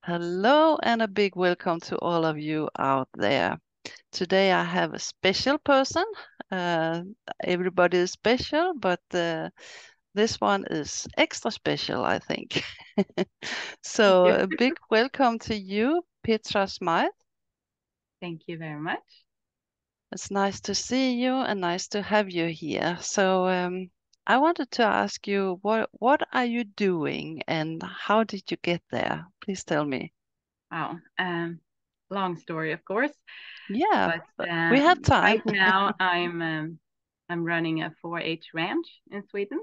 Hello and a big welcome to all of you out there. Today I have a special person. Uh, Everybody is special, but this one is extra special, I think. Thank So you. a big welcome to you, Petra Smyth. Thank you very much. It's nice to see you and nice to have you here. So I wanted to ask you, what are you doing and how did you get there? Please tell me. Wow. Long story, of course, Yeah, but we have time. right now I'm running a 4-H ranch in Sweden,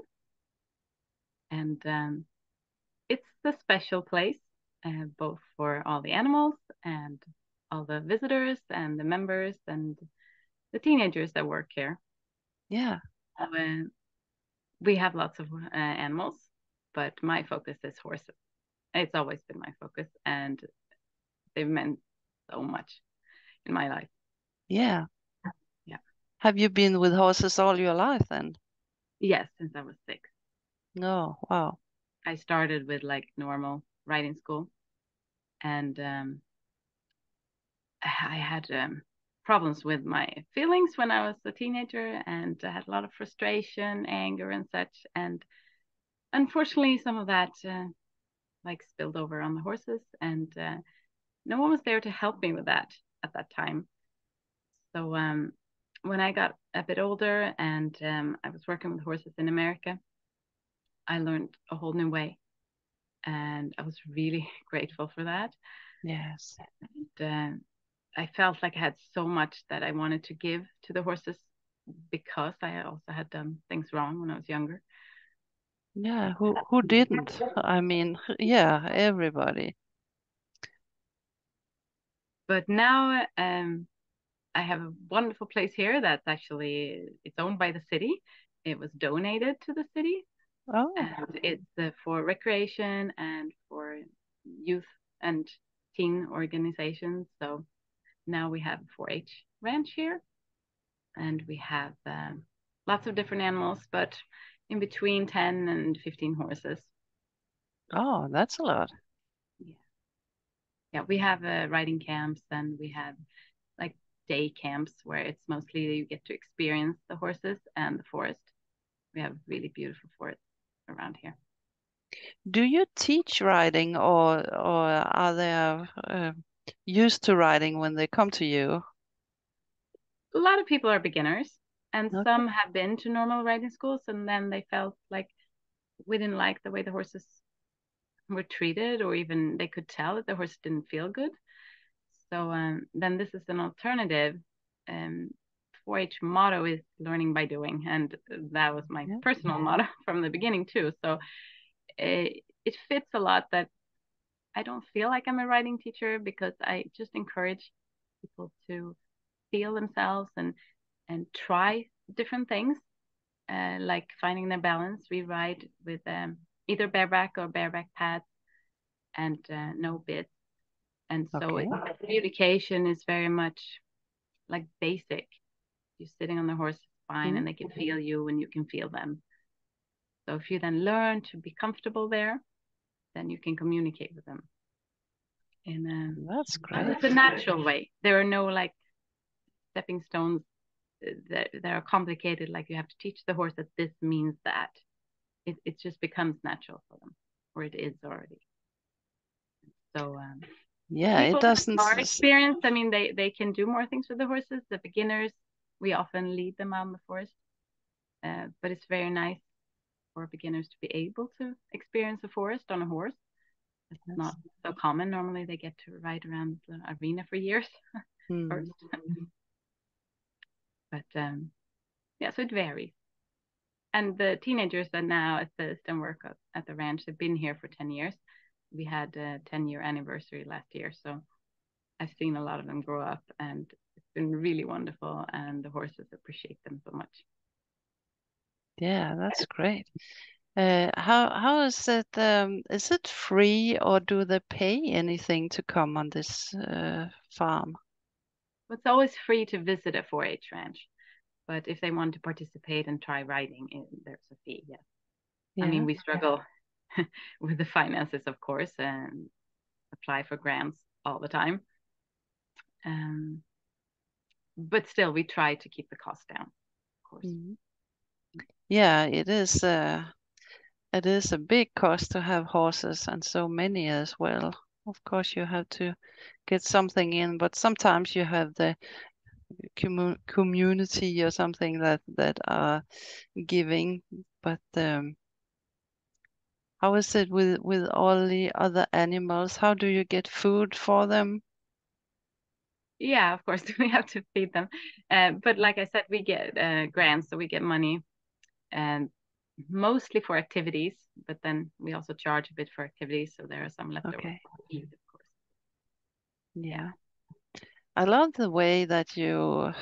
and it's the special place, both for all the animals and all the visitors and the members and the teenagers that work here. Yeah. We have lots of animals, but my focus is horses. It's always been my focus, and they've meant so much in my life. Yeah. Yeah. Have you been with horses all your life then? Yes, since I was 6. No. Wow. I started with like normal riding school, and I had problems with my feelings when I was a teenager, and I had a lot of frustration, anger, and such. And unfortunately, some of that like spilled over on the horses, and no one was there to help me with that at that time. So when I got a bit older and I was working with horses in America, I learned a whole new way, and I was really grateful for that. Yes. And I felt like I had so much that I wanted to give to the horses because I also had done things wrong when I was younger. Yeah. Who didn't? I mean, yeah, everybody. But now I have a wonderful place here that's actually it's owned by the city. It was donated to the city, Oh, and it's for recreation and for youth and teen organizations. So now we have 4-H ranch here, and we have lots of different animals, but in between 10 and 15 horses. oh, that's a lot. Yeah, yeah. We have riding camps, and we have like day camps where it's mostly you get to experience the horses and the forest. We have really beautiful forests around here. Do you teach riding or are they used to riding when they come to you? A lot of people are beginners, and Okay. some have been to normal riding schools, and then they felt like we didn't like the way the horses were treated, or even they could tell that the horse didn't feel good. So then this is an alternative. Um, 4-H motto is learning by doing, and that was my Yeah. personal motto from the beginning too. So it fits a lot that I don't feel like I'm a riding teacher because I just encourage people to feel themselves and try different things, like finding their balance. We ride with either bareback or bareback pads and no bits. And so Okay. communication is very much like basic. You're sitting on the horse, it's fine, Mm, and they can feel you and you can feel them. So if you then learn to be comfortable there, then you can communicate with them in that's it's a great. natural way. There are no like stepping stones that are complicated. Like you have to teach the horse that this means that. It just becomes natural for them, or it is already. So the Yeah, it people with doesn't. more experience, I mean, they can do more things with the horses. The beginners, we often lead them out in the forest, but it's very nice for beginners to be able to experience a forest on a horse. It's not Yes. so common. Normally, they get to ride around the arena for years first. Mm. But yeah, so it varies. And the teenagers that now at the STEM work at the ranch, they've been here for 10 years. We had a 10-year anniversary last year. So I've seen a lot of them grow up, and it's been really wonderful. And the horses appreciate them so much. Yeah, that's great. How is it? Is it free or do they pay anything to come on this farm? It's always free to visit a 4-H ranch, but if they want to participate and try riding, there's a fee. Yes, I mean Yeah. we struggle with the finances, of course, and apply for grants all the time. But still, we try to keep the cost down, of course. Mhm. Yeah, it is. It is a big cost to have horses and so many as well. Of course, you have to get something in, but sometimes you have the community or something that are giving. But how is it with all the other animals? How do you get food for them? Yeah, of course, we have to feed them. But like I said, we get grants, so we get money, and mostly for activities. But then we also charge a bit for activities, so there are some leftover Okay. for feed, of course. Yeah, Yeah. I love the way that you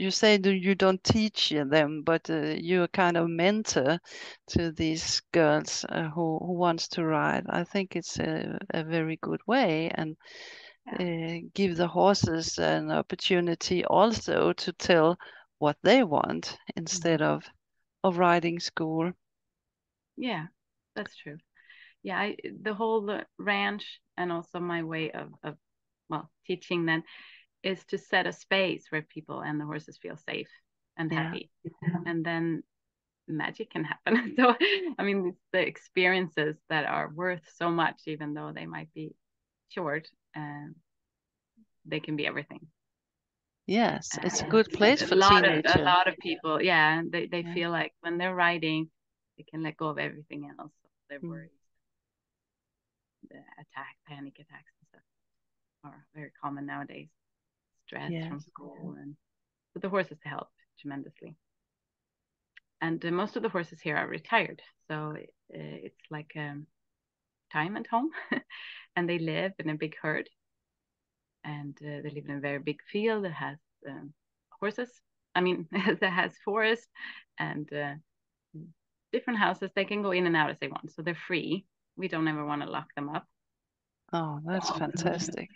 say that you don't teach them, but you're kind of mentor to these girls who wants to ride. I think it's a very good way, and yeah, give the horses an opportunity also to tell what they want instead of riding school. yeah. That's true. Yeah, the whole ranch and also my way of well teaching then is to set a space where people and the horses feel safe and Yeah, happy, and then magic can happen. So I mean, it's the experiences that are worth so much, even though they might be short, and they can be everything. yes, it's a And good place a for lot of teenager. people, yeah, they Yeah. feel like when they're riding, they can let go of everything else, their Mm. worries, the panic attacks and stuff are very common nowadays. Stress from Yes. school, and but the horses help tremendously. And most of the horses here are retired, so it's like time at home, and they live in a big herd, and they live in a very big field that has horses. I mean, that has forest and different houses. They can go in and out as they want, so they're free. We don't ever want to lock them up. Oh, that's fantastic.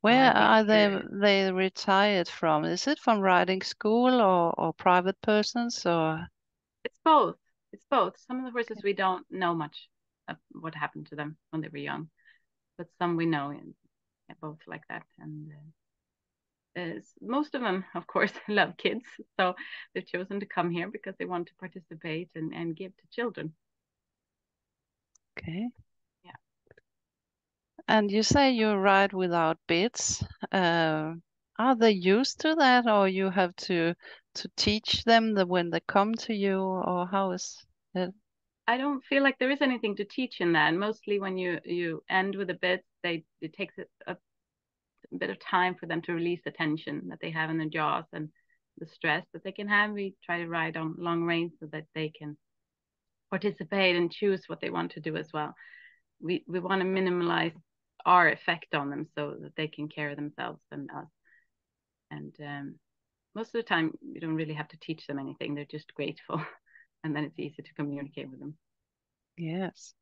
So Where I think are they retired from? Is it from riding school or private persons or it's both. It's both. Some of the horses we don't know much of what happened to them when they were young, but some we know, and yeah, both like that. And most of them, of course, love kids, so they've chosen to come here because they want to participate and give to children. okay? Yeah, And you say you ride without bits. Uh, are they used to that, or you have to teach them that when they come to you, or how is it? I don't feel like there is anything to teach in that. Mostly when you end with a bit, it takes a bit of time for them to release the tension that they have in their jaws and the stress that they can have. We try to ride on long reins so that they can participate and choose what they want to do as well. We want to minimize our effect on them so that they can carry themselves and us. And most of the time, you don't really have to teach them anything. They're just grateful, and then it's easy to communicate with them. Yes.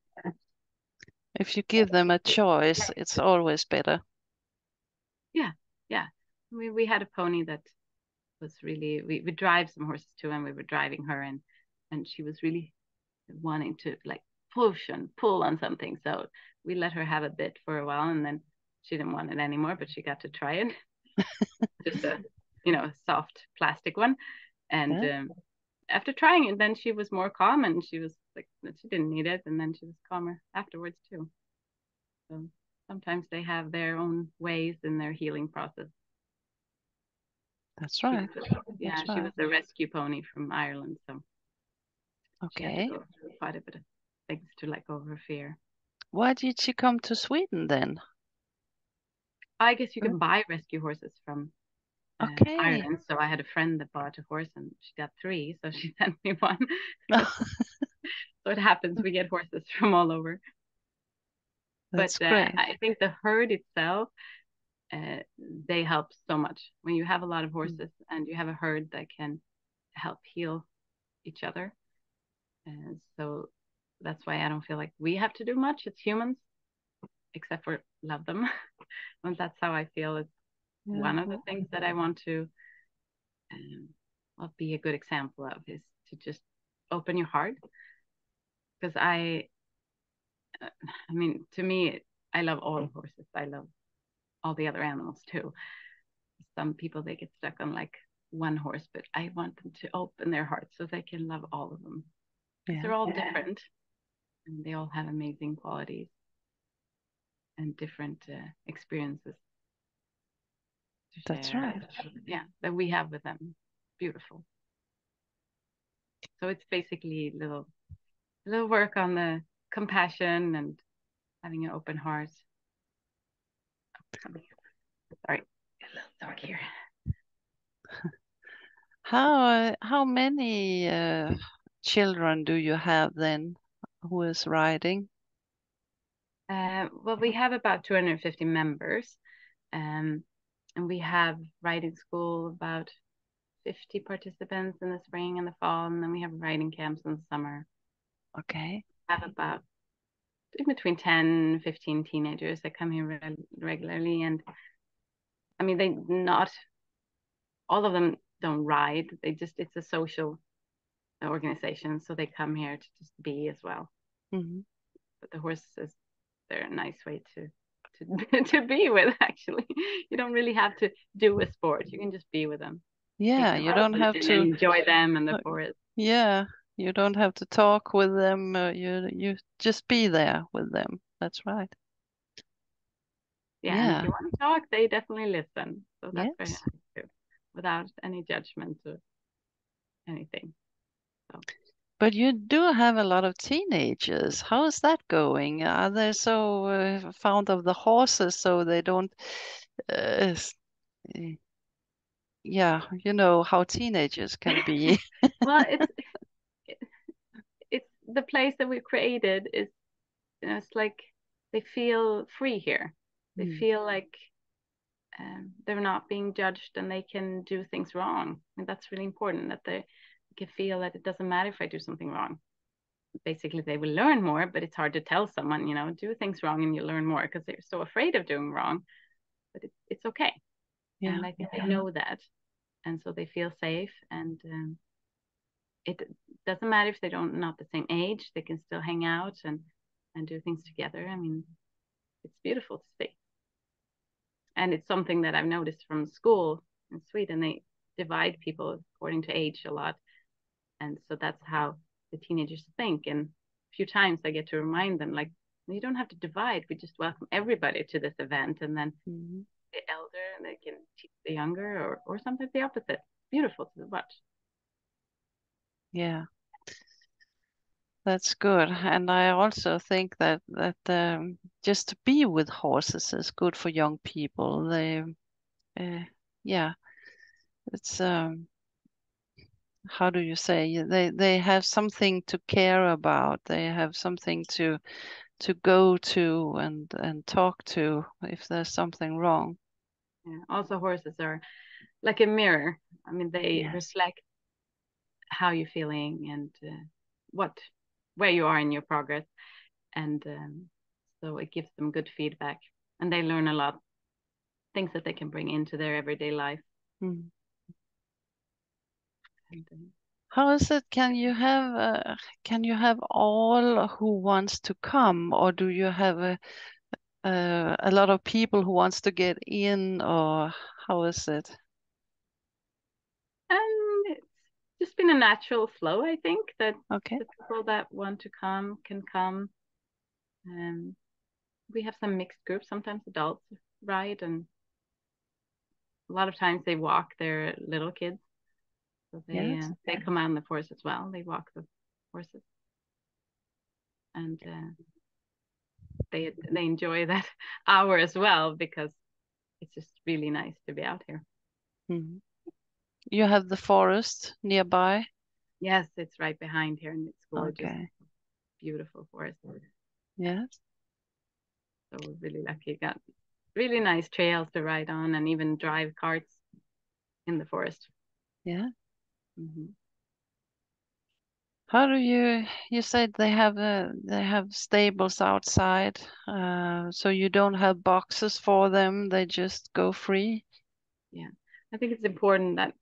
If you give them a choice, it's always better. Yeah, yeah. We had a pony that was really we drive some horses too, and we were driving her, and she was really wanting to like push and pull on something. So we let her have a bit for a while, and then she didn't want it anymore, but she got to try it. Just a soft plastic one, and Yeah, after trying it, then she was more calm, and she was like she didn't need it, and then she was calmer afterwards too. So sometimes they have their own ways in their healing process. that's She right. was That's yeah, she right. was a rescue pony from Ireland, so she had to Okay. go through quite a bit of things to let go of her fear. Why did she come to Sweden then? I guess you Huh? can buy rescue horses from Okay. Ireland. So I had a friend that bought a horse and she got three, so she sent me one. So it happens we get horses from all over. But That's great. I think the herd itself, uh, they help so much. When you have a lot of Mm. horses and you have a herd that can help heal each other. And so that's why I don't feel like we have to do much as humans, except for love them. And that's how I feel. It's Yeah. one of the things that I want to be a good example of is to just open your heart because I mean, to me, I love all horses. I love all the other animals too. Some people they get stuck on like one horse, but I want them to open their hearts so they can love all of them because Yeah, they're all different and they all have amazing qualities and different experiences to that's share. right. Yeah, that we have with them. Beautiful. So it's basically little work on the compassion and having an open heart. Sorry, a little dog here. How many children do you have then who is riding? Well, we have about 250 members, um, and we have riding school about 50 participants in the spring and the fall, and then we have riding camps in the summer. Okay. We have about in between 10 15 teenagers that come here regularly, and I mean, they not all of them don't ride. They just it's a social organization, so they come here to just be as well. Hmm. But the horses, they're a nice way to to be with. Actually, you don't really have to do a sport. You can just be with them, take Yeah, them you out don't have and to. enjoy them in the uh, forest. Yeah, you don't have to talk with them. You just be there with them. That's right. Yeah, and if Yeah. you want to talk, they definitely listen. So that's very Yes. nice too, without any judgment or anything. So But you do have a lot of teenagers. How is that going? Are they so fond of the horses so they don't uh, eh, yeah, you know how teenagers can be. well, it's the place that we created is it's like they feel free here. They Mm, feel like they're not being judged and they can do things wrong. And that's really important that they can feel that it doesn't matter if I do something wrong. Basically, they will learn more, but it's hard to tell someone, do things wrong and you learn more because they're so afraid of doing wrong. But it's okay. yeah. And I think they know that. And so they feel safe. And it doesn't matter if they don't not the same age, they can still hang out and do things together. I mean, it's beautiful to see. And it's something that I've noticed from school in Sweden. They divide people according to age a lot, and so that's how the teenagers think. And a few times I get to remind them, like, you don't have to divide. We just welcome everybody to this event, and then Mhm. the elder and they can teach the younger, or sometimes the opposite. It's beautiful to watch. Yeah, that's good. And I also think that just to be with horses is good for young people. Uh, yeah, it's how do you say? They have something to care about. They have something to go to and talk to if there's something wrong. Yeah. Also, horses are like a mirror. I mean, they Yes. reflect how you're feeling and what where you are in your progress, and so it gives them good feedback, and they learn a lot things that they can bring into their everyday life. Mm. And How is it? Can you have all who wants to come, or do you have a lot of people who wants to get in, or how is it? it's just been a natural flow, I think, that Okay. the people that want to come can come. Um, we have some mixed groups. Sometimes adults ride, and a lot of times they walk their little kids. So Yes. they come out in the forest as well. They walk the horses, and they enjoy that hour as well because it's just really nice to be out here. Mhm. You have the forest nearby. Yes, it's right behind here, and it's gorgeous, Okay. beautiful forest. Yes. So we're really lucky. Got really nice trails to ride on, and even drive carts in the forest. Yeah. Hmm. How do you said they have stables outside, so you don't have boxes for them, they just go free? Yeah, I think it's important that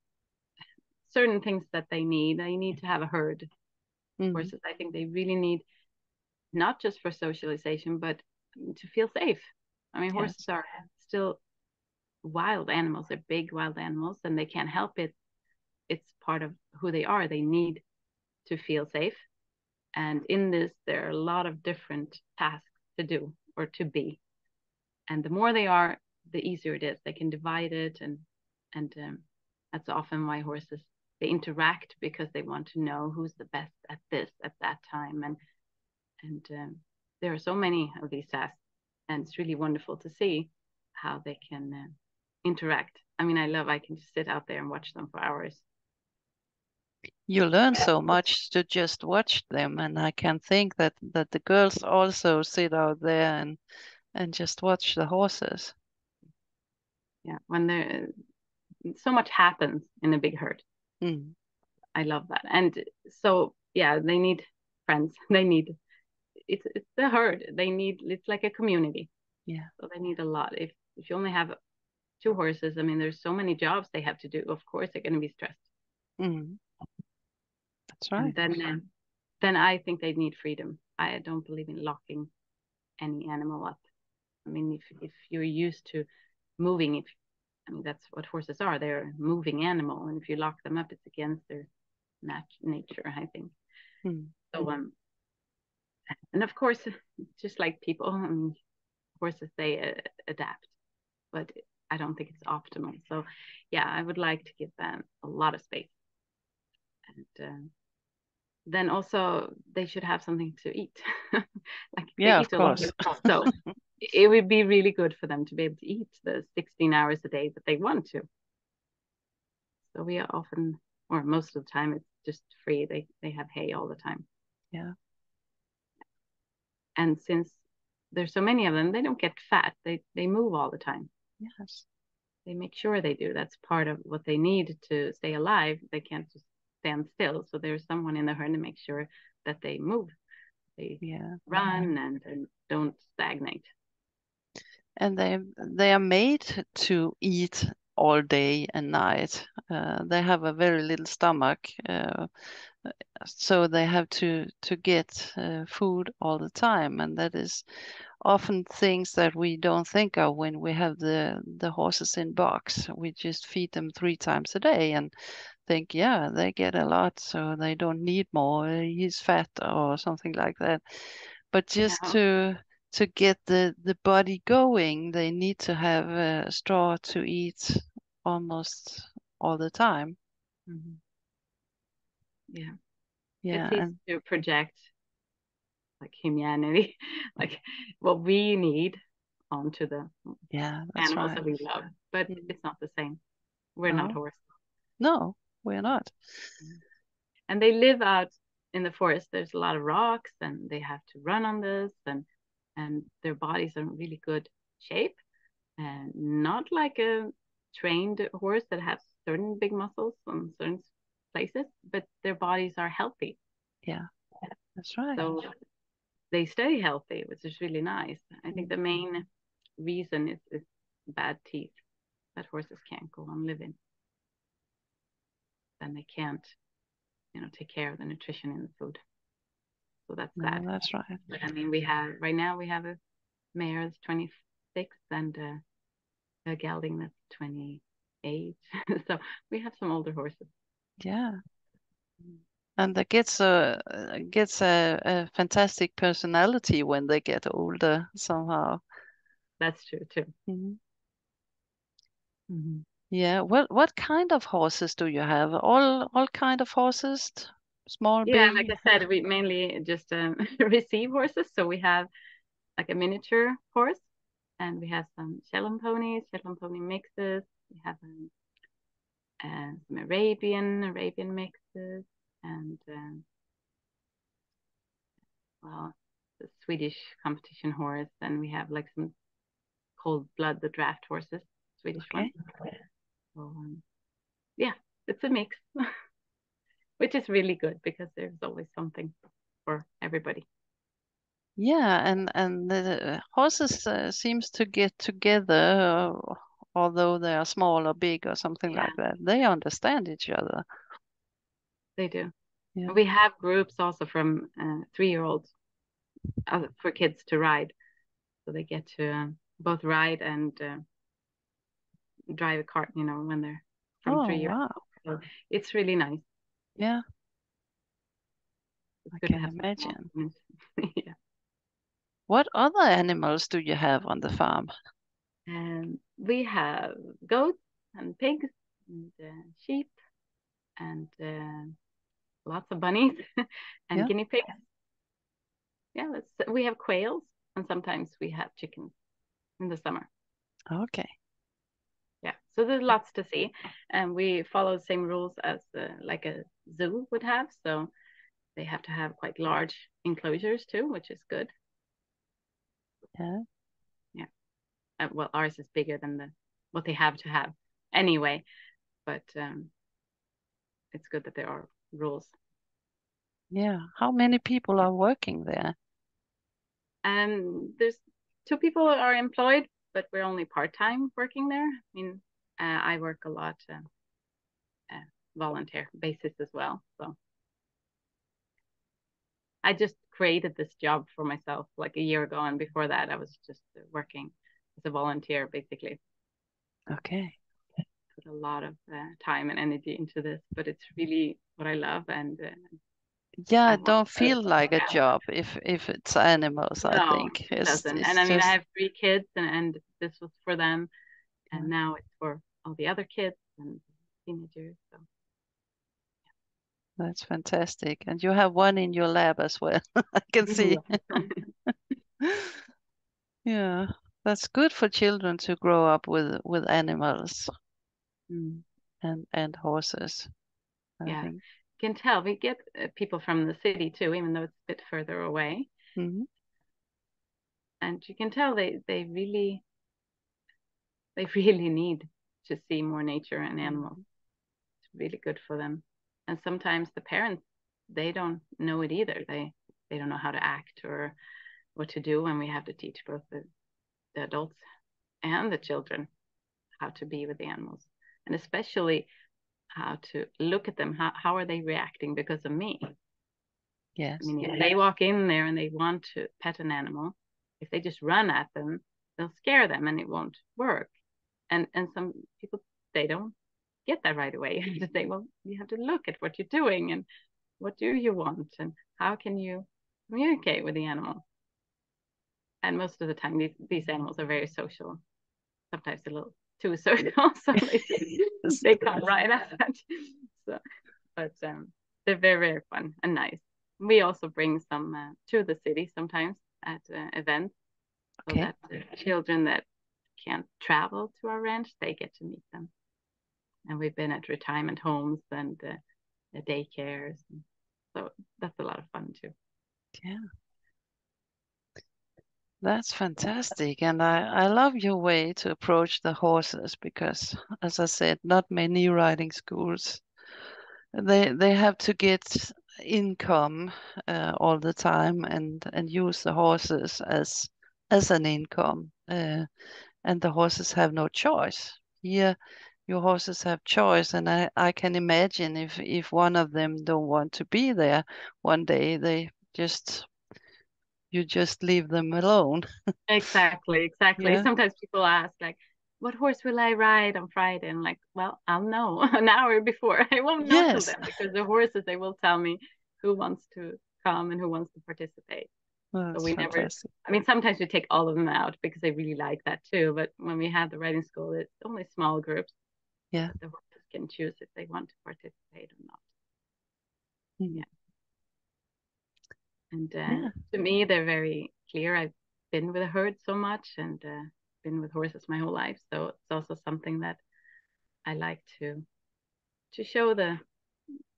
certain things that they need to have a herd Mm. horses. I think they really need not just for socialization, but to feel safe. I mean, horses Yes. are still wild animals. They're big wild animals, and they can't help it. It's part of who they are. They need to feel safe. And in this, there are a lot of different tasks to do or to be. And the more they are, the easier it is. They can divide it, and that's often why horses they interact because they want to know who's the best at this at that time. And there are so many of these tasks, and it's really wonderful to see how they can interact. I mean, I can just sit out there and watch them for hours. You learn so much to just watch them, and I can think that the girls also sit out there and just watch the horses. Yeah, when there so much happens in a big herd. Mm. I love that. And so yeah, they need friends. They need it's the herd. They need it's like a community. Yeah. So they need a lot. If you only have two horses, I mean, there's so many jobs they have to do. Of course, they're going to be stressed. Mm. That's And right. then I think they need freedom. I don't believe in locking any animal up. I mean, if you're used to moving, if I mean that's what horses are. They're a moving animal, and if you lock them up, it's against their nature, I think. Mm. So and of course, just like people, I mean, horses they adapt, but I don't think it's optimal. So yeah, I would like to give them a lot of space, and then also they should have something to eat. Like they Yeah, of eat a lot, course. so it would be really good for them to be able to eat the 16 hours a day that they want to. So we are often, or most of the time, it's just free. They have hay all the time, Yeah. and since there's so many of them, they don't get fat. They move all the time. Yes. They make sure they do. That's part of what they need to stay alive. They can't just stand still. So there's someone in the herd to make sure that they move, they Yeah. run and don't stagnate. And they are made to eat all day and night. They have a very little stomach, so they have to get food all the time, and that is often things that we don't think of when we have the horses in box. We just feed them 3 times a day and think, yeah, they get a lot, so they don't need more. He's fat or something like that. But just Yeah. to get the body going, they need to have straw to eat almost all the time. Mhm. Yeah. It's Yeah, easy and to project like humanity, like what we need onto the yeah, that's animals right. that we love, but Mm. it's not the same. We're not No, horses. no, we're not. And they live out in the forest. There's a lot of rocks, and they have to run on this, and their bodies are in really good shape, and not like a trained horse that has certain big muscles on certain places, but their bodies are healthy. Yeah, that's right. So they stay healthy, which is really nice. I think Mm. the main reason is bad teeth that horses can't go on living. Then they can't, take care of the nutrition in the food. So that's No, sad. that's right. But I mean, we have right now we have a mare that's 26 and a gelding that's 28. So we have some older horses. Yeah. And that gets a fantastic personality when they get older somehow. That's true too. Mhm. Hmm. Yeah. What kind of horses do you have? All kind of horses, small, Yeah, like big. I said, we mainly just receive horses. So we have like a miniature horse, and we have some Shetland ponies, Shetland pony mixes. We have some Arabian mixes, and well, the Swedish competition horse, and we have like some cold blood, the draft horses, Swedish one. Okay. So yeah, it's a mix, which is really good because there's always something for everybody. Yeah, and the horses seems to get together, although they are small or big or something Yeah, like that. They understand each other. they do. Yeah. We have groups also from 3-year-olds for kids to ride. So they get to both ride and drive a cart, when they're from Oh, 3 years wow. old. So it's really nice. Yeah, It's I good to can have some small imagine. things. Yeah. What other animals do you have on the farm? And we have goats and pigs and sheep and lots of bunnies and Yeah, guinea pigs. Yeah, we have quails and sometimes we have chickens in the summer. okay. Yeah, so there's lots to see, and we follow the same rules as like a zoo would have. So they have to have quite large enclosures too, which is good. Yeah, Yeah, well, ours is bigger than what they have to have anyway, but it's good that there are rules. yeah. How many people Yeah. are working there? And there's two people are employed, but we're only part-time working there. I mean, I work a lot uh, volunteer basis as well. So I just created this job for myself like a year ago, and before that, I was just working as a volunteer basically. Okay. Put a lot of time and energy into this, but it's really what I love, and Yeah, I it want don't to. feel like a Yeah. job if it's animals, I No, think. it doesn't. And It's I mean, I just have three kids, and this was for them, yeah, and now it's for all the other kids and teenagers. So that's fantastic. And you have one in your lab as well. I can see. yeah. Yeah, that's good for children to grow up with animals Mm, and horses, I yeah, think. you can tell we get people from the city too, even though it's a bit further away. Hmm. And you can tell they really need to see more nature and animals. Hmm. It's really good for them. And sometimes the parents they don't know it either. They don't know how to act or what to do, and we have to teach both the adults and the children how to be with the animals, and especially how to look at them. How are they reacting because of me? I Yes. mean, if they walk in there and they want to pet an animal, if they just run at them, they'll scare them and it won't work. And some people they don't get that right away. And say, well, you have to look at what you're doing and what do you want and how can you communicate with the animal. And most of the time, these animals are very social. Sometimes a little too social, so Yes. they come right at you. So, but they're very very fun and nice. We also bring some to the city sometimes at events, so Okay. that children that can't travel to our ranch they get to meet them. And we've been at retirement homes and daycares. So that's a lot of fun too. Yeah, that's fantastic. And I love your way to approach the horses because, as I said, not many riding schools. They have to get income all the time and use the horses as an income. And the horses have no choice. Here, your horses have choice, and I can imagine if one of them don't want to be there one day, you just leave them alone. Exactly, exactly. Yeah. Sometimes people ask like, "What horse will I ride on Friday?" And like, well, I'll know an hour before. I won't know till Yes. then because the horses they will tell me who wants to come and who wants to participate. Oh, So that's we never. fantastic. I mean, sometimes we take all of them out because they really like that too. But when we have the riding school, it's only small groups so Yeah. that the horses can choose if they want to participate or not. Mhm. Yeah, and Yeah. to me, they're very clear. I've been with a herd so much and been with horses my whole life, so it's also something that I like to show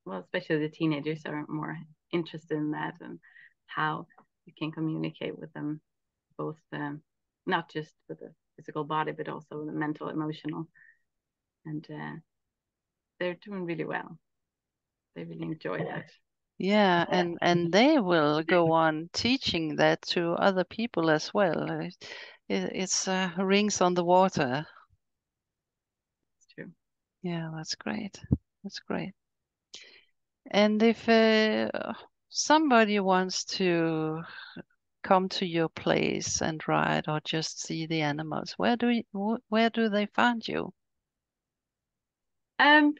well, especially the teenagers are more interested in that and how you can communicate with them both not just with the physical body but also the mental, emotional, and they're doing really well. They really enjoy that. Yeah, and they will go on teaching that to other people as well. It's rings on the water. It's true. Yeah, that's great. That's great. And if somebody wants to come to your place and ride or just see the animals, where do they find you?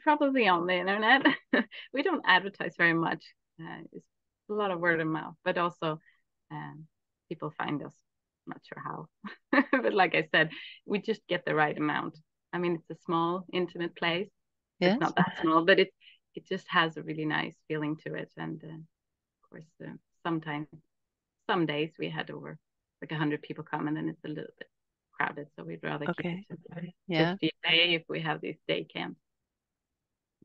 Probably on the internet. We don't advertise very much. It's a lot of word of mouth, but also people find us. Not sure how, but like I said, we just get the right amount. I mean, it's a small, intimate place. It's Yes. not that small, but it just has a really nice feeling to it. And of course, sometimes some days we had over like 100 people come, and then it's a little bit crowded. So we'd rather keep it Okay. to Yeah. 50 a day if we have these day camps.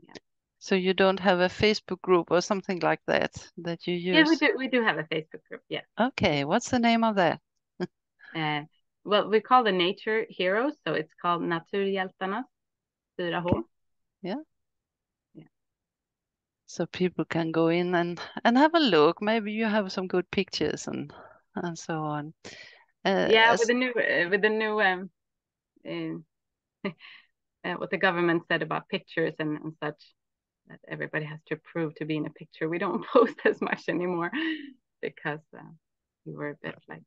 Yeah. So you don't have a Facebook group or something like that you Yeah, we use? do. We do have a Facebook group. Yeah. Okay. What's the name of that? Uh, well, we call the nature heroes, so it's called Naturhjältarnas 4H. Okay. Yeah. Yeah. So people can go in and have a look. Maybe you have some good pictures and so on. Yeah, As with the new what the government said about pictures and such, that everybody has to approve to be in a picture. We don't post as much anymore because we were a bit like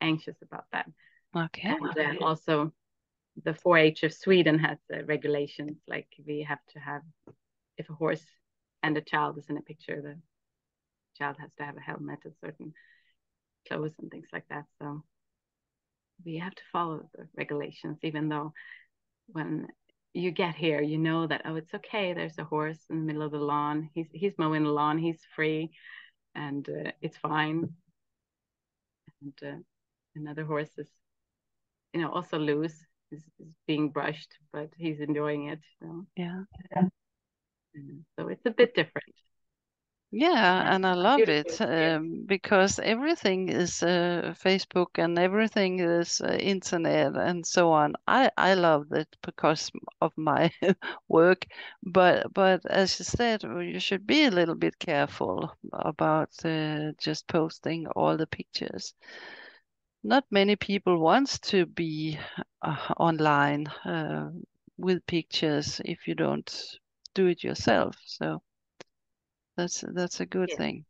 anxious about that. okay. And also the 4-H of Sweden has regulations, like we have to have, if a horse and a child is in a picture, the child has to have a helmet and certain clothes and things like that. So we have to follow the regulations, even though when you get here, you know that, oh, it's okay. There's a horse in the middle of the lawn. He's mowing the lawn. He's free, and it's fine. And another horse is, also loose. Is being brushed, but he's enjoying it. Yeah. So it's a bit different. Yeah, and I love Beautiful it experience. because everything is Facebook and everything is internet and so on. I love it because of my work, but as you said, you should be a little bit careful about just posting all the pictures. Not many people wants to be online with pictures if you don't do it yourself. So that's a good Yeah, thing.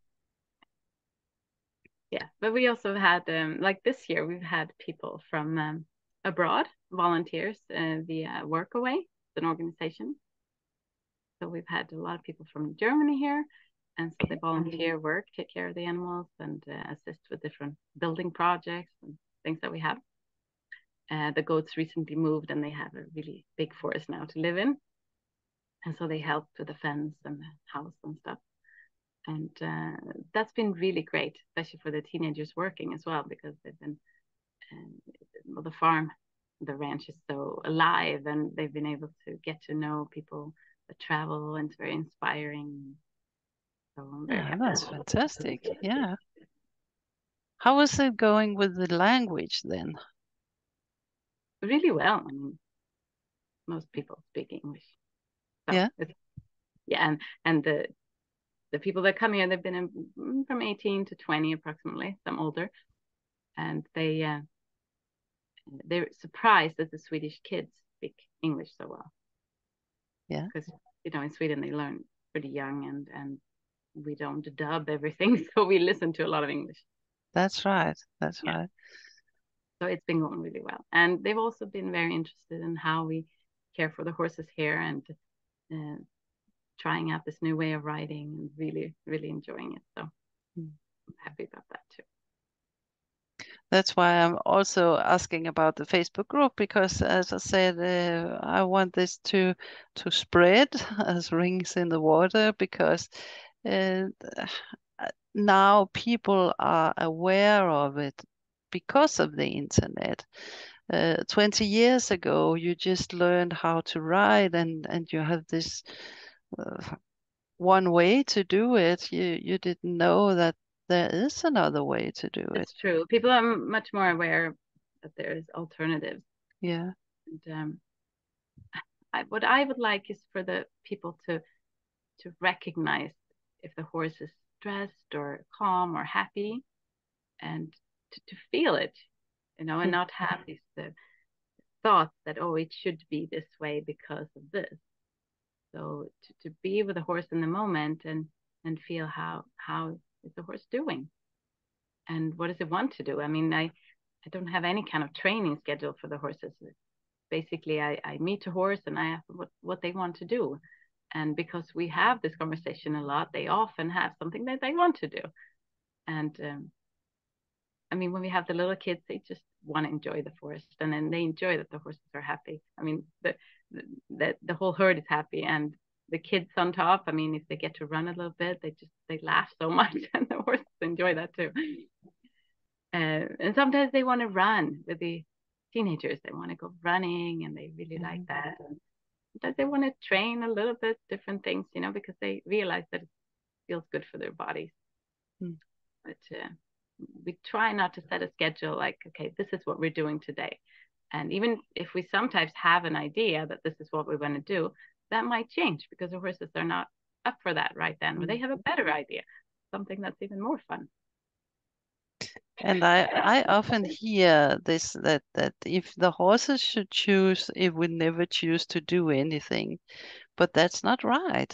yeah. But we also had, like this year, we've had people from abroad, volunteers, via Workaway, an organization. So we've had a lot of people from Germany here, and so they volunteer work, take care of the animals, and assist with different building projects and things that we have. The goats recently moved, and they have a really big forest now to live in, and so they helped with the fence and the house and stuff. And that's been really great, especially for the teenagers working as well, because they've been, well, the farm, the ranch is so alive, and they've been able to get to know people that travel, and it's very inspiring. So I'm very Yeah, happy. that's fantastic. Yeah. How is it going with the language then? Really well. I mean, most people speak English, so Yeah. it's, yeah, and the people that come here, they've been from 18 to 20 approximately, some older, and they're surprised that the Swedish kids speak English so well, Yeah. because in Sweden they learn pretty young, and we don't dub everything, so we listen to a lot of English. That's right. That's Yeah, right. so it's been going really well, and they've also been very interested in how we care for the horses here, and uh, trying out this new way of riding, and really really enjoying it. So Mm. I'm happy about that too. That's why I'm also asking about the Facebook group because, as I said, I want this to spread as rings in the water because uh, now people are aware of it because of the internet. 20 years ago, you just learned how to ride and you have this uh, one way to do it. You didn't know that there is another way to do it. It's true. People are much more aware that there's alternatives. Yeah. And what I would like is for the people to recognize if the horse is stressed or calm or happy, and to feel it, and Mm. not have these thoughts that, oh, it should be this way because of this. So to be with the horse in the moment, and feel how is the horse doing. and what does it want to do? I mean, I don't have any kind of training schedule for the horses. Basically, I meet a horse and I ask what they want to do. And because we have this conversation a lot, they often have something that they want to do. And I mean, when we have the little kids, they just want to enjoy the forest, and then they enjoy that the horses are happy. I mean, the whole herd is happy, and the kids on top. I mean, if they get to run a little bit, they laugh so much, and the horses enjoy that too. And sometimes they want to run with the teenagers. They want to go running, and they really like that. And sometimes they want to train a little bit different things, you know, because they realize that it feels good for their bodies. Mm. But we try not to set a schedule like, okay, this is what we're doing today. And even if we sometimes have an idea that this is what we want to do, that might change because the horses are not up for that right then, or they have a better idea, something that's even more fun. And I often hear this that if the horses should choose, it would never choose to do anything. But that's not right.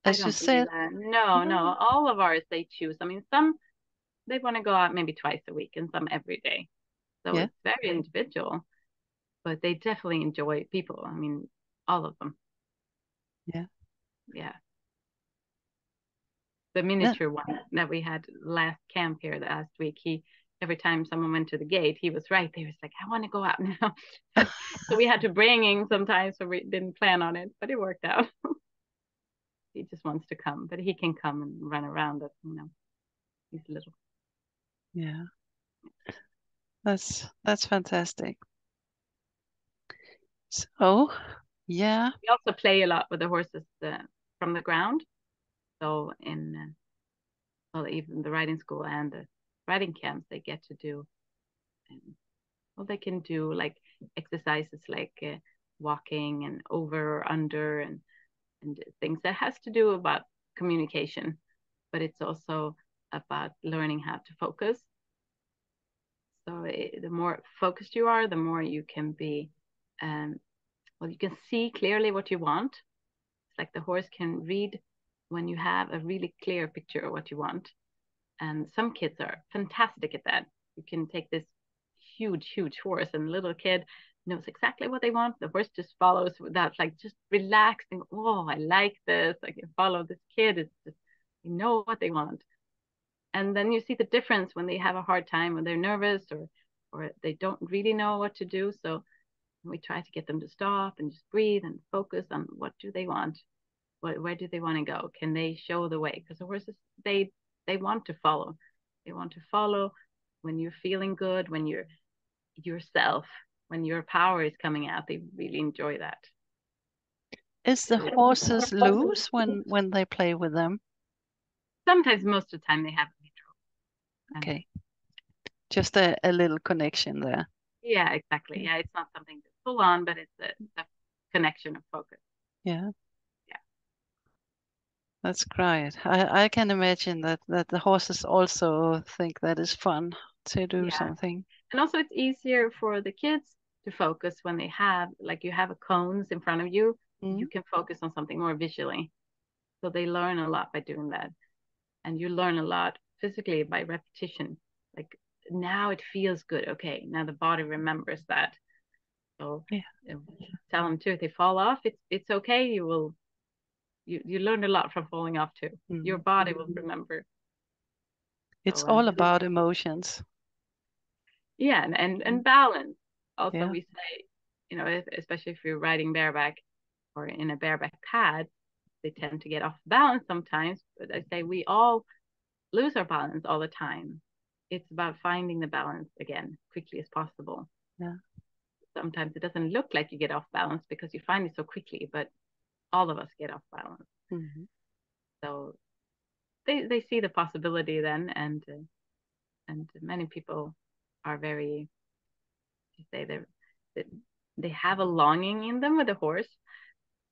I As you don't believe said, that. No, no. no. All of ours they choose. I mean, some they want to go out maybe twice a week and some every day. So Yeah, it's very individual, but they definitely enjoy people. I mean, all of them. yeah. Yeah. The Yeah. miniature one that we had last camp here last week, he every time someone went to the gate, he was right there. He was like, I want to go out now. So we had to bring him sometimes, so we didn't plan on it, but it worked out. He just wants to come, but he can come and run around it, you know. He's little. Yeah. That's fantastic. So, yeah. We also play a lot with the horses from the ground. So in well, even the riding school and the riding camps, they get to do well, they can do like exercises like walking and over or under and things that has to do about communication, but it's also about learning how to focus. So the more focused you are, the more you can be, well, you can see clearly what you want. It's like the horse can read when you have a really clear picture of what you want. And some kids are fantastic at that. You can take this huge horse, and the little kid knows exactly what they want. The horse just follows without like just relaxing. Oh, I like this. I can follow this kid. It's just they know what they want. And then you see the difference when they have a hard time, when they're nervous or they don't really know what to do. So we try to get them to stop and just breathe and focus on what do they want, where do they want to go, can they show the way, because the horses they want to follow, they want to follow when you're feeling good, when you're yourself, when your power is coming out, they really enjoy that. Is the horses loose when they play with them? Sometimes, most of the time, they have neutral. And Okay. Just a little connection there. yeah, exactly. Okay. Yeah, it's not something that's full on, but it's a connection of focus. Yeah, Yeah, that's great. I can imagine that the horses also think that is fun to do yeah. something. And also, it's easier for the kids to focus when they have, like, you have a cones in front of you. You Mm, can focus on something more visually. So they learn a lot by doing that. And you learn a lot physically by repetition. Like now it feels good. Okay, now the body remembers that. So yeah. tell them too, if they fall off, it's okay. You learn a lot from falling off too. Your Mm. body will remember. It's So all about emotions. yeah, and balance. Also, Yeah. we say, you know, especially if you're riding bareback or in a bareback pad, they tend to get off balance sometimes. But I say we all lose our balance all the time. It's about finding the balance again quickly as possible. Yeah. Sometimes it doesn't look like you get off balance because you find it so quickly, but all of us get off balance. Hmm. So they see the possibility then, and many people are very, you say they have a longing in them with a horse,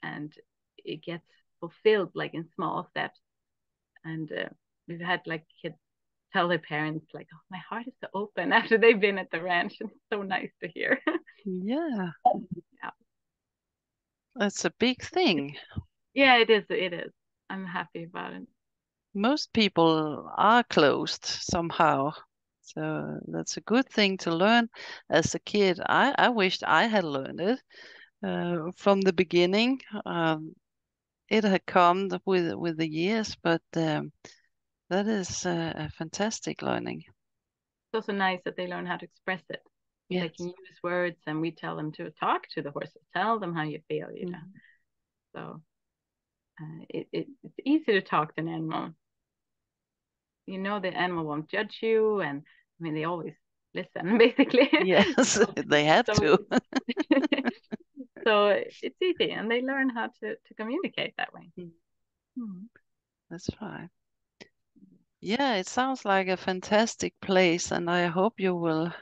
and it gets fulfilled like in small steps. And we've had like kids tell their parents like, "Oh, my heart is so open," after they've been at the ranch, and it's so nice to hear. Yeah, Yeah, that's a big thing. yeah, it is. It is. I'm happy about it. Most people are closed somehow. So that's a good thing to learn as a kid. I wished I had learned it from the beginning. It had come with the years, but that is a fantastic learning. It's also nice that they learn how to express it. They can Yes. use words, and we tell them to talk to the horses, tell them how you feel, Mhm. So it's easy to talk to an animal. The animal won't judge you, and I mean, they always listen, basically. Yes, they have So, to. so it's easy, and they learn how to communicate that way. Mm, Hmm. that's right. Yeah, it sounds like a fantastic place, and I hope you will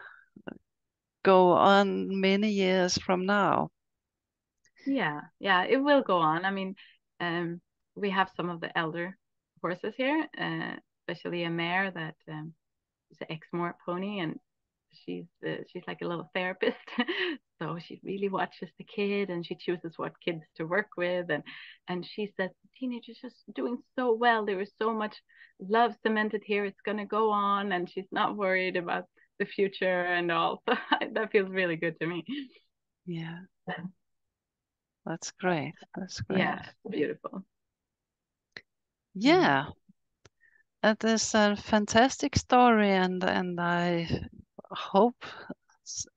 go on many years from now. Yeah, it will go on. I mean, um, we have some of the elder horses here, especially a mare that is an Exmoor pony, and she's like a little therapist. So she really watches the kid, and she chooses what kids to work with, and she says the teenager's just doing so well. There is so much love cemented here. It's gonna go on, and she's not worried about the future and all. So that feels really good to me. Yeah, that's great. That's Yeah, great. it's beautiful. Mm. Yeah, that is a fantastic story, and I hope,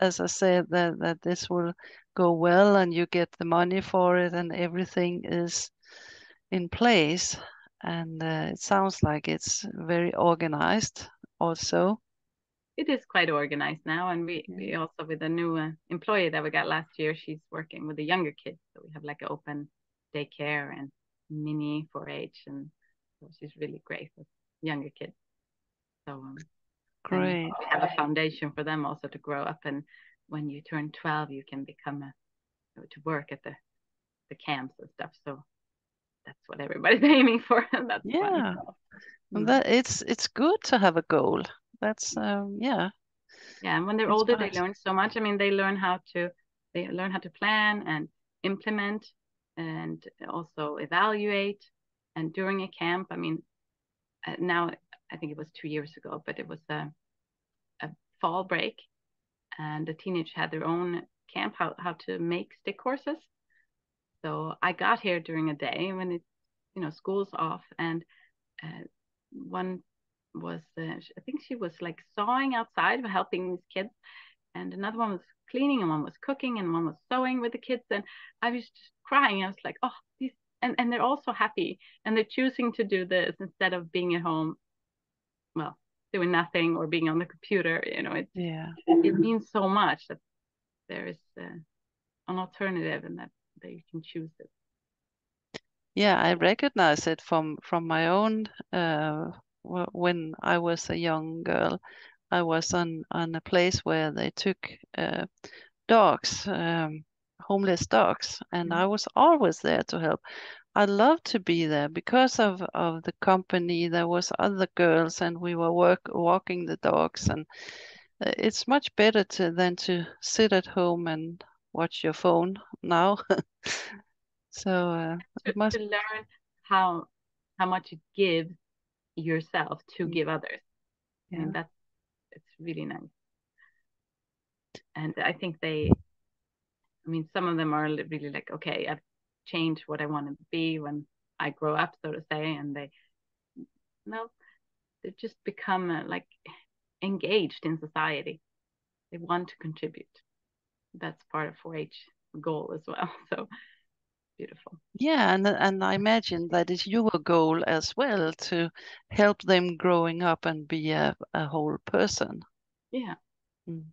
as I said, that this will go well and you get the money for it and everything is in place. And it sounds like it's very organized also. It is quite organized now, and we Yeah, also with a new employee that we got last year. She's working with the younger kids, so we have like an open daycare and mini 4-H, and so she's really great with younger kids. So and great. we have a foundation for them also to grow up, and when you turn 12, you can become to work at the camps and stuff. So that's what everybody's aiming for, and that's fun. Yeah, and Mm. that it's good to have a goal. That's yeah, Yeah, and when they're it's older, they right. learn so much. I mean, they learn how to plan and implement, and also evaluate. And during a camp, I mean, now I think it was 2 years ago, but it was a fall break, and the teenagers had their own camp how to make stick horses. So I got here during a day when school's off, and uh, one was I think she was like sawing outside, helping these kids, and another one was cleaning, and one was cooking, and one was sewing with the kids. And I was just crying. I was like, oh, these, and they're all so happy, and they're choosing to do this instead of being at home, well, doing nothing or being on the computer. Yeah. It means so much that there is an alternative, and that you can choose it. Yeah, I recognize it from my own when I was a young girl. I was on a place where they took dogs, homeless dogs, and I Mm. was always there to help. I loved to be there because of the company. There was other girls, and we were walking the dogs, and it's much better than to sit at home and watch your phone now. So to, it must, to learn how much you give yourself to mm, give others. I mean, yeah, it's really nice. And I think I mean, some of them are really like, okay, I've changed what I want to be when I grow up, so to say, and no, they just become like engaged in society. They want to contribute. That's part of 4-H goal as well. So beautiful. yeah, and I imagine that is your goal as well to help them growing up and be a whole person. Yeah. Mm.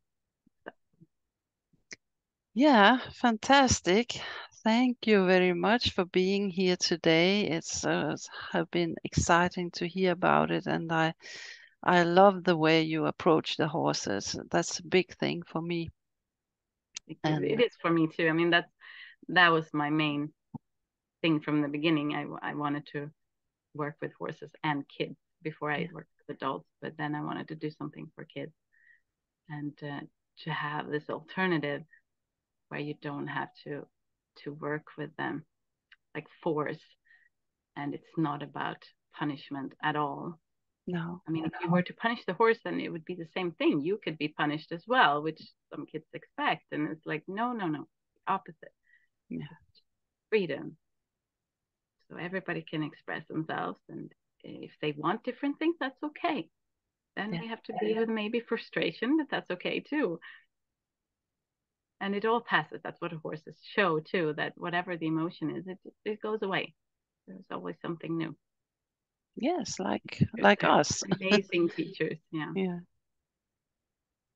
Yeah, fantastic. Thank you very much for being here today. It's have been exciting to hear about it, and I love the way you approach the horses. That's a big thing for me. It And is for me too. I mean, that was my main thing from the beginning. I wanted to work with horses and kids before I yeah, worked with adults, but then I wanted to do something for kids, and to have this alternative where you don't have to work with them like force, and it's not about punishment at all. No. I mean, if you were to punish the horse, then it would be the same thing. You could be punished as well, which some kids expect. And it's like, no, no, no, opposite. Yeah. Just freedom. So everybody can express themselves. And if they want different things, that's okay. Then Yeah. we have to deal with maybe frustration, but that's okay too. And it all passes. That's what horses show too, that whatever the emotion is, it goes away. There's always something new. Yes, like They're us. amazing teachers. Yeah. Yeah.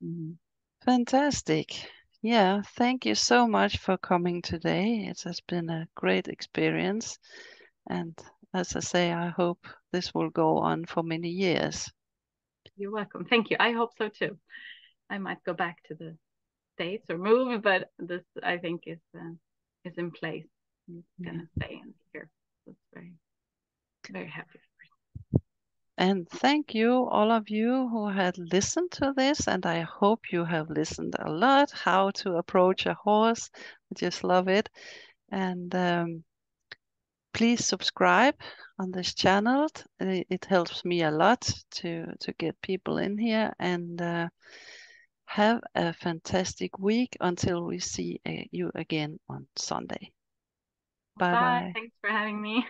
Mhm. Fantastic. Yeah, thank you so much for coming today. It has been a great experience. And as I say, I hope this will go on for many years. You're welcome. Thank you. I hope so too. I might go back to the States or move, but this I think is in place. It's Yeah. gonna stay in here. So it's very, very happy. And thank you, all of you who had listened to this. And I hope you have listened a lot how to approach a horse. I just love it. And please subscribe on this channel. It helps me a lot to get people in here. And have a fantastic week until we see you again on Sunday. Bye Bye. bye. Thanks for having me.